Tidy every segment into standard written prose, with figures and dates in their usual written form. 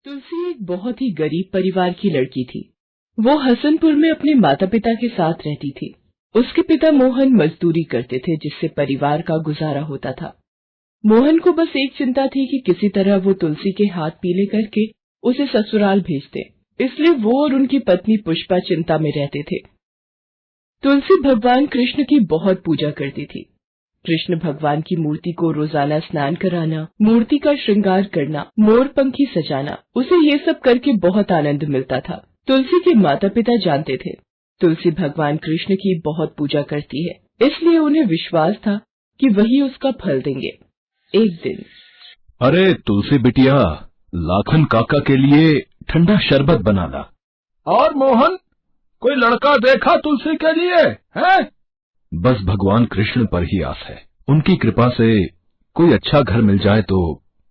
तुलसी एक बहुत ही गरीब परिवार की लड़की थी। वो हसनपुर में अपने माता पिता के साथ रहती थी। उसके पिता मोहन मजदूरी करते थे, जिससे परिवार का गुजारा होता था। मोहन को बस एक चिंता थी कि किसी तरह वो तुलसी के हाथ पीले करके उसे ससुराल भेज दे। इसलिए वो और उनकी पत्नी पुष्पा चिंता में रहते थे। तुलसी भगवान कृष्ण की बहुत पूजा करती थी। कृष्ण भगवान की मूर्ति को रोजाना स्नान कराना, मूर्ति का श्रृंगार करना, मोर पंखी सजाना, उसे ये सब करके बहुत आनंद मिलता था। तुलसी के माता पिता जानते थे तुलसी भगवान कृष्ण की बहुत पूजा करती है, इसलिए उन्हें विश्वास था कि वही उसका फल देंगे। एक दिन, अरे तुलसी बिटिया, लाखन काका के लिए ठंडा शरबत बना ला। और मोहन, कोई लड़का देखा तुलसी के लिए है? बस भगवान कृष्ण पर ही आस है। उनकी कृपा से कोई अच्छा घर मिल जाए तो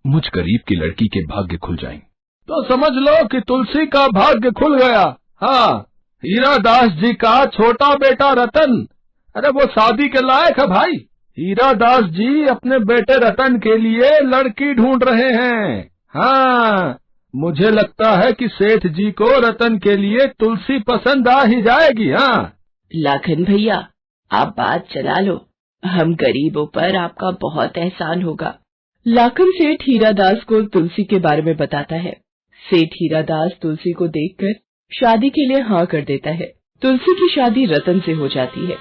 मुझ गरीब की लड़की के भाग्य खुल जाएंगे। तो समझ लो कि तुलसी का भाग्य खुल गया। हाँ, हीरा दास जी का छोटा बेटा रतन, अरे वो शादी के लायक है भाई। हीरा दास जी अपने बेटे रतन के लिए लड़की ढूंढ रहे हैं। हाँ, मुझे लगता है कि सेठ जी को रतन के लिए तुलसी पसंद आ ही जाएगी। हाँ लाखन भैया, आप बात चला लो, हम गरीबों पर आपका बहुत एहसान होगा। लाखन सेठ हीरादास को तुलसी के बारे में बताता है। सेठ हीरादास तुलसी को देखकर शादी के लिए हाँ कर देता है। तुलसी की शादी रतन से हो जाती है।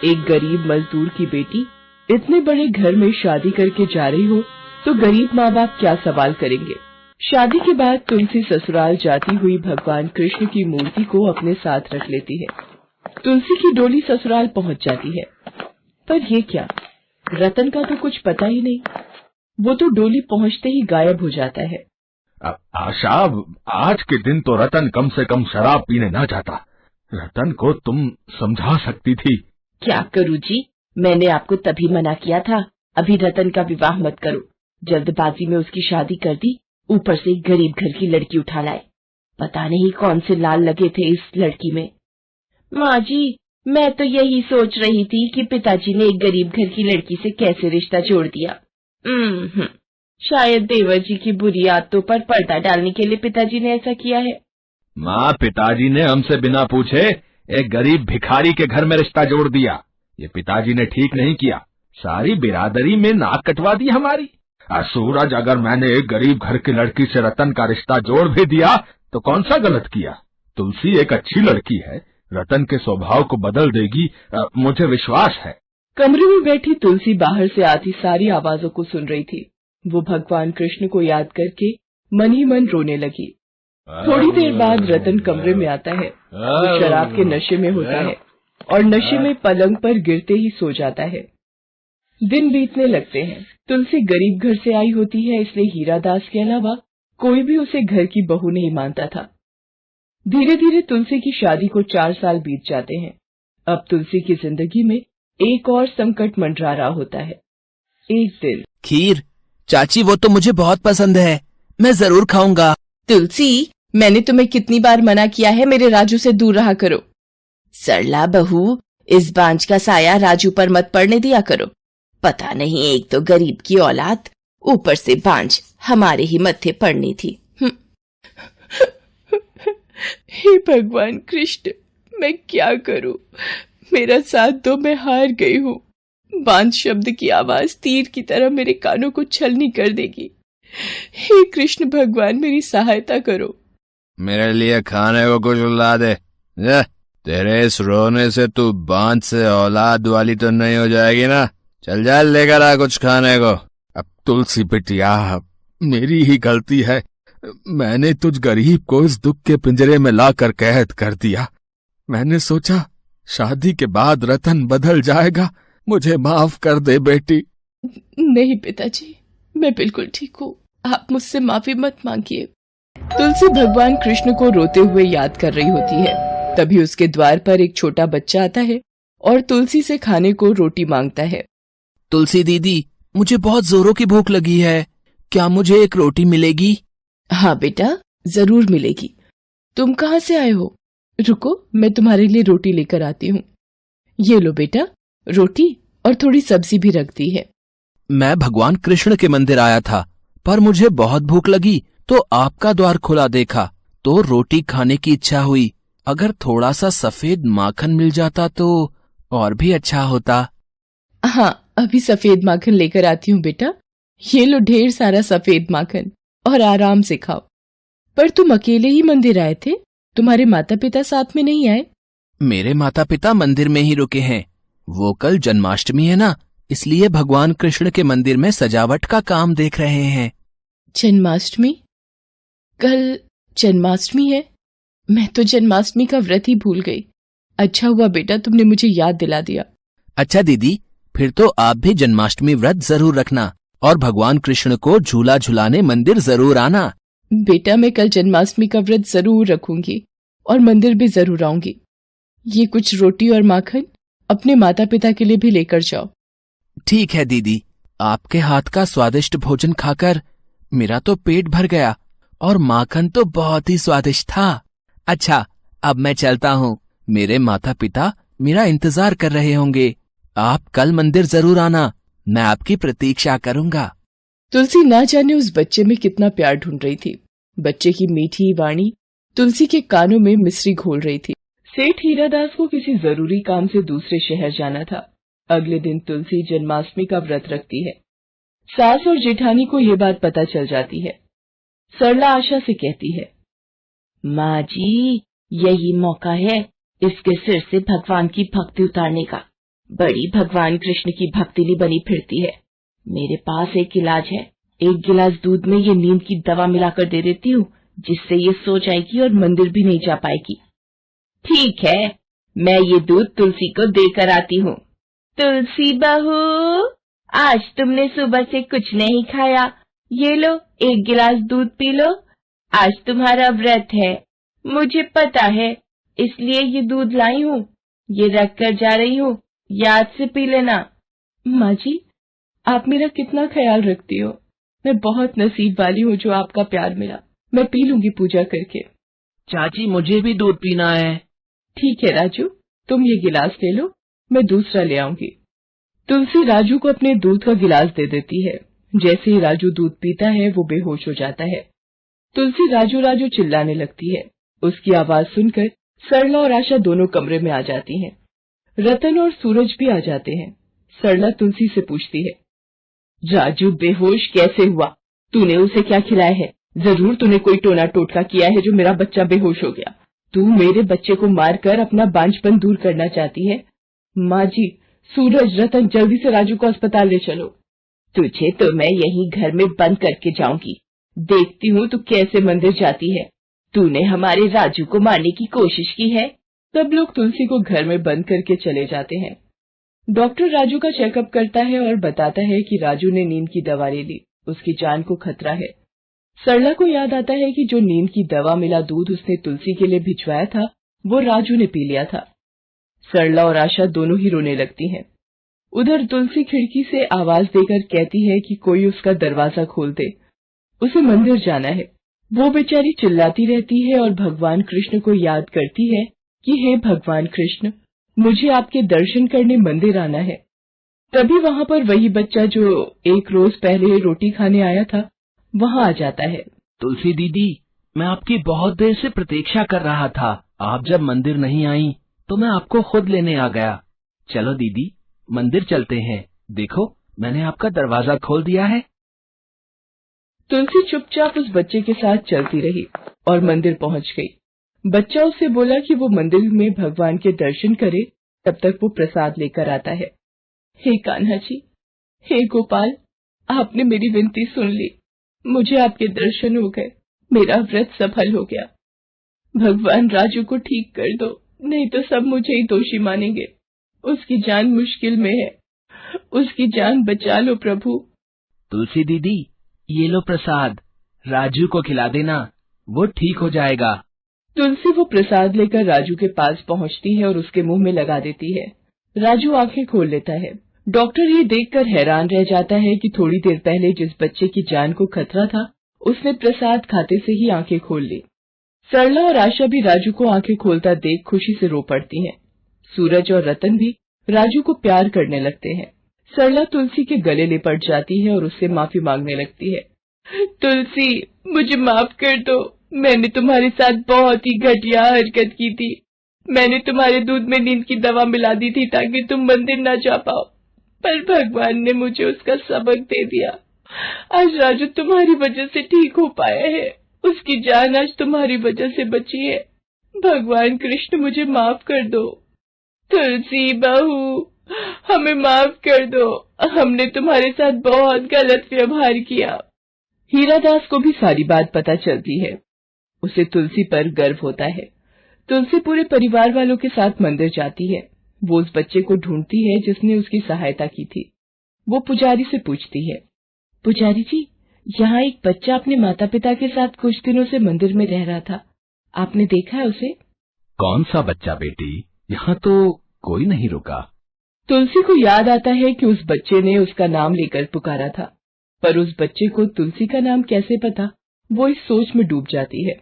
एक गरीब मजदूर की बेटी इतने बड़े घर में शादी करके जा रही हो तो गरीब माँ बाप क्या सवाल करेंगे। शादी के बाद तुलसी ससुराल जाती हुई भगवान कृष्ण की मूर्ति को अपने साथ रख लेती है। तुलसी की डोली ससुराल पहुंच जाती है, पर ये क्या, रतन का तो कुछ पता ही नहीं। वो तो डोली पहुंचते ही गायब हो जाता है। आशा, आज के दिन तो रतन कम से कम शराब पीने ना जाता। रतन को तुम समझा सकती थी। क्या करूँ जी, मैंने आपको तभी मना किया था, अभी रतन का विवाह मत करो। जल्दबाजी में उसकी शादी कर दी, ऊपर से एक गरीब घर की लड़की उठा लाए। पता नहीं कौन से लाल लगे थे इस लड़की में। माँ जी, मैं तो यही सोच रही थी कि पिताजी ने एक गरीब घर की लड़की से कैसे रिश्ता जोड़ दिया। शायद देवर जी की बुरी आदतों पर पर्दा डालने के लिए पिताजी ने ऐसा किया है। माँ, पिताजी ने हमसे बिना पूछे एक गरीब भिखारी के घर में रिश्ता जोड़ दिया। ये पिताजी ने ठीक नहीं किया। सारी बिरादरी में नाक कटवा दी हमारी। सूरज, अगर मैंने एक गरीब घर की लड़की से रतन का रिश्ता जोड़ भी दिया तो कौन सा गलत किया। तुलसी एक अच्छी लड़की है, रतन के स्वभाव को बदल देगी, मुझे विश्वास है। कमरे में बैठी तुलसी बाहर से आती सारी आवाजों को सुन रही थी। वो भगवान कृष्ण को याद करके मन ही मन रोने लगी। थोड़ी देर बाद रतन कमरे में आता है। वो शराब के नशे में होता है और नशे में पलंग पर गिरते ही सो जाता है। दिन बीतने लगते हैं। तुलसी गरीब घर से आई होती है, इसलिए हीरादास के अलावा कोई भी उसे घर की बहू नहीं मानता था। धीरे धीरे तुलसी की शादी को 4 साल बीत जाते हैं। अब तुलसी की जिंदगी में एक और संकट मंडरा रहा होता है। एक दिन, खीर चाची, वो तो मुझे बहुत पसंद है, मैं जरूर खाऊंगा। तुलसी, मैंने तुम्हें कितनी बार मना किया है मेरे राजू से दूर रहा करो। सरला बहू, इस बांझ का साया राजू पर मत पड़ने दिया करो। पता नहीं, एक तो गरीब की औलाद, ऊपर से बांझ हमारे ही मत्थे पड़नी थी। हे भगवान कृष्ण, मैं क्या करूं? मेरा साथ दो, मैं हार गई हूँ। बांझ शब्द की आवाज तीर की तरह मेरे कानों को छलनी कर देगी। हे कृष्ण भगवान, मेरी सहायता करो। मेरे लिए खाने को कुछ ला दे। तेरे इस रोने से तू बांझ से औलाद वाली तो नहीं हो जाएगी ना? चल जा, लेकर आ कुछ खाने को। अब तुलसी बिटिया, मेरी ही गलती है। मैंने तुझ गरीब को इस दुख के पिंजरे में लाकर कैद कर दिया। मैंने सोचा शादी के बाद रतन बदल जाएगा। मुझे माफ कर दे बेटी। नहीं पिताजी, मैं बिल्कुल ठीक हूँ, आप मुझसे माफी मत मांगिए। तुलसी भगवान कृष्ण को रोते हुए याद कर रही होती है। तभी उसके द्वार पर एक छोटा बच्चा आता है और तुलसी से खाने को रोटी मांगता है। तुलसी दीदी, मुझे बहुत जोरों की भूख लगी है, क्या मुझे एक रोटी मिलेगी? हाँ बेटा, जरूर मिलेगी। तुम कहाँ से आए हो? रुको, मैं तुम्हारे लिए रोटी लेकर आती हूँ। ये लो बेटा, रोटी और थोड़ी सब्जी भी रख दी है। मैं भगवान कृष्ण के मंदिर आया था, पर मुझे बहुत भूख लगी, तो आपका द्वार खुला देखा तो रोटी खाने की इच्छा हुई। अगर थोड़ा सा सफेद माखन मिल जाता तो और भी अच्छा होता। हाँ, अभी सफेद माखन लेकर आती हूँ बेटा। ये लो ढेर सारा सफेद माखन और आराम से खाओ। पर तुम अकेले ही मंदिर आए थे, तुम्हारे माता पिता साथ में नहीं आए? मेरे माता पिता मंदिर में ही रुके हैं। वो कल जन्माष्टमी है ना, इसलिए भगवान कृष्ण के मंदिर में सजावट का काम देख रहे हैं। जन्माष्टमी? कल जन्माष्टमी है? मैं तो जन्माष्टमी का व्रत ही भूल गई। अच्छा हुआ बेटा तुमने मुझे याद दिला दिया। अच्छा दीदी, फिर तो आप भी जन्माष्टमी व्रत जरूर रखना और भगवान कृष्ण को झूला झुलाने मंदिर जरूर आना। बेटा मैं कल जन्माष्टमी का व्रत जरूर रखूंगी और मंदिर भी जरूर आऊंगी। ये कुछ रोटी और माखन अपने माता पिता के लिए भी लेकर जाओ। ठीक है दीदी, आपके हाथ का स्वादिष्ट भोजन खाकर मेरा तो पेट भर गया और माखन तो बहुत ही स्वादिष्ट था। अच्छा, अब मैं चलता हूँ। मेरे माता पिता मेरा इंतजार कर रहे होंगे। आप कल मंदिर जरूर आना, मैं आपकी प्रतीक्षा करूंगा। तुलसी ना जाने उस बच्चे में कितना प्यार ढूंढ रही थी। बच्चे की मीठी वाणी तुलसी के कानों में मिश्री घोल रही थी। सेठ हीरादास को किसी जरूरी काम से दूसरे शहर जाना था। अगले दिन तुलसी जन्माष्टमी का व्रत रखती है। सास और जेठानी को ये बात पता चल जाती है। सरला आशा से कहती है, माँ जी, यही मौका है इसके सिर से भगवान की भक्ति उतारने का। बड़ी भगवान कृष्ण की भक्तिली बनी फिरती है। मेरे पास एक इलाज है। 1 गिलास दूध में ये नींद की दवा मिलाकर दे देती हूँ, जिससे ये सो जाएगी और मंदिर भी नहीं जा पाएगी। ठीक है, मैं ये दूध तुलसी को देकर आती हूँ। तुलसी बहू, आज तुमने सुबह से कुछ नहीं खाया। ये लो 1 गिलास दूध पी लो। आज तुम्हारा व्रत है, मुझे पता है, इसलिए ये दूध लाई हूँ। ये रख कर जा रही हूँ, याद से पी लेना। माँ जी, आप मेरा कितना ख्याल रखती हो। मैं बहुत नसीब वाली हूँ जो आपका प्यार मिला। मैं पी लूंगी पूजा करके। चाची, मुझे भी दूध पीना है। ठीक है राजू, तुम ये गिलास ले लो, मैं दूसरा ले आऊंगी। तुलसी राजू को अपने दूध का गिलास दे देती है। जैसे ही राजू दूध पीता है वो बेहोश हो जाता है। तुलसी राजू राजू चिल्लाने लगती है। उसकी आवाज सुनकर सरला और आशा दोनों कमरे में आ जाती हैं। रतन और सूरज भी आ जाते हैं। सरला तुलसी से पूछती है, राजू बेहोश कैसे हुआ? तूने उसे क्या खिलाया है? जरूर तूने कोई टोना टोटका किया है जो मेरा बच्चा बेहोश हो गया। तू मेरे बच्चे को मारकर अपना बांझपन दूर करना चाहती है। माँ जी, सूरज, रतन, जल्दी से राजू को अस्पताल ले चलो। तुझे तो मैं यहीं घर में बंद करके जाऊंगी। देखती हूँ तू कैसे मंदिर जाती है। तूने हमारे राजू को मारने की कोशिश की है। सब लोग तुलसी को घर में बंद करके चले जाते हैं। डॉक्टर राजू का चेकअप करता है और बताता है कि राजू ने नींद की दवा ले ली, उसकी जान को खतरा है। सरला को याद आता है कि जो नींद की दवा मिला दूध उसने तुलसी के लिए भिजवाया था, वो राजू ने पी लिया था। सरला और आशा दोनों ही रोने लगती हैं। उधर तुलसी खिड़की से आवाज देकर कहती है कि कोई उसका दरवाजा खोल दे, उसे मंदिर जाना है। वो बेचारी चिल्लाती रहती है और भगवान कृष्ण को याद करती है कि हे भगवान कृष्ण, मुझे आपके दर्शन करने मंदिर आना है। तभी वहाँ पर वही बच्चा जो एक रोज पहले रोटी खाने आया था, वहाँ आ जाता है। तुलसी दीदी, मैं आपकी बहुत देर से प्रतीक्षा कर रहा था। आप जब मंदिर नहीं आई तो मैं आपको खुद लेने आ गया। चलो दीदी, मंदिर चलते हैं। देखो, मैंने आपका दरवाजा खोल दिया है। तुलसी चुपचाप उस बच्चे के साथ चलती रही और मंदिर पहुंच गई। बच्चा उससे बोला कि वो मंदिर में भगवान के दर्शन करे, तब तक वो प्रसाद लेकर आता है। हे कान्हा जी, हे गोपाल, आपने मेरी विनती सुन ली। मुझे आपके दर्शन हो गए, मेरा व्रत सफल हो गया। भगवान राजू को ठीक कर दो, नहीं तो सब मुझे ही दोषी मानेंगे। उसकी जान मुश्किल में है, उसकी जान बचा लो प्रभु। तुलसी दीदी, ये लो प्रसाद, राजू को खिला देना, वो ठीक हो जाएगा। तुलसी वो प्रसाद लेकर राजू के पास पहुंचती है और उसके मुंह में लगा देती है। राजू आंखें खोल लेता है। डॉक्टर ये देखकर हैरान रह जाता है कि थोड़ी देर पहले जिस बच्चे की जान को खतरा था, उसने प्रसाद खाते से ही आंखें खोल ली। सरला और आशा भी राजू को आंखें खोलता देख खुशी से रो पड़ती हैं। सूरज और रतन भी राजू को प्यार करने लगते हैं। सरला तुलसी के गले लिपट जाती है और उससे माफी मांगने लगती है। तुलसी, मुझे माफ कर दो। मैंने तुम्हारे साथ बहुत ही घटिया हरकत की थी। मैंने तुम्हारे दूध में नींद की दवा मिला दी थी ताकि तुम मंदिर न जा पाओ, पर भगवान ने मुझे उसका सबक दे दिया। आज राजू तुम्हारी वजह से ठीक हो पाया है। उसकी जान आज तुम्हारी वजह से बची है। भगवान कृष्ण, मुझे माफ कर दो। तुलसी बहू, हमें माफ कर दो। हमने तुम्हारे साथ बहुत गलत व्यवहार किया। हीरादास को भी सारी बात पता चलती है। उसे तुलसी पर गर्व होता है। तुलसी पूरे परिवार वालों के साथ मंदिर जाती है। वो उस बच्चे को ढूंढती है जिसने उसकी सहायता की थी। वो पुजारी से पूछती है, पुजारी जी, यहाँ एक बच्चा अपने माता पिता के साथ कुछ दिनों से मंदिर में रह रहा था। आपने देखा है उसे? कौन सा बच्चा बेटी? यहाँ तो कोई नहीं रुका। तुलसी को याद आता है कि उस बच्चे ने उसका नाम लेकर पुकारा था, पर उस बच्चे को तुलसी का नाम कैसे पता? वो इस सोच में डूब जाती है।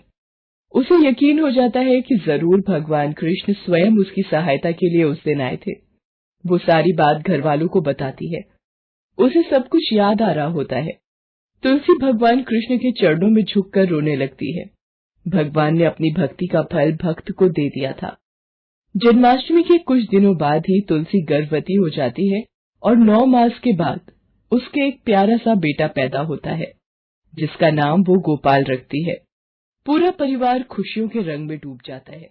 उसे यकीन हो जाता है कि जरूर भगवान कृष्ण स्वयं उसकी सहायता के लिए उस दिन आए थे। वो सारी बात घर वालों को बताती है। उसे सब कुछ याद आ रहा होता है। तुलसी भगवान कृष्ण के चरणों में झुककर रोने लगती है। भगवान ने अपनी भक्ति का फल भक्त को दे दिया था। जन्माष्टमी के कुछ दिनों बाद ही तुलसी गर्भवती हो जाती है और 9 मास के बाद उसके एक प्यारा सा बेटा पैदा होता है, जिसका नाम वो गोपाल रखती है। पूरा परिवार खुशियों के रंग में डूब जाता है।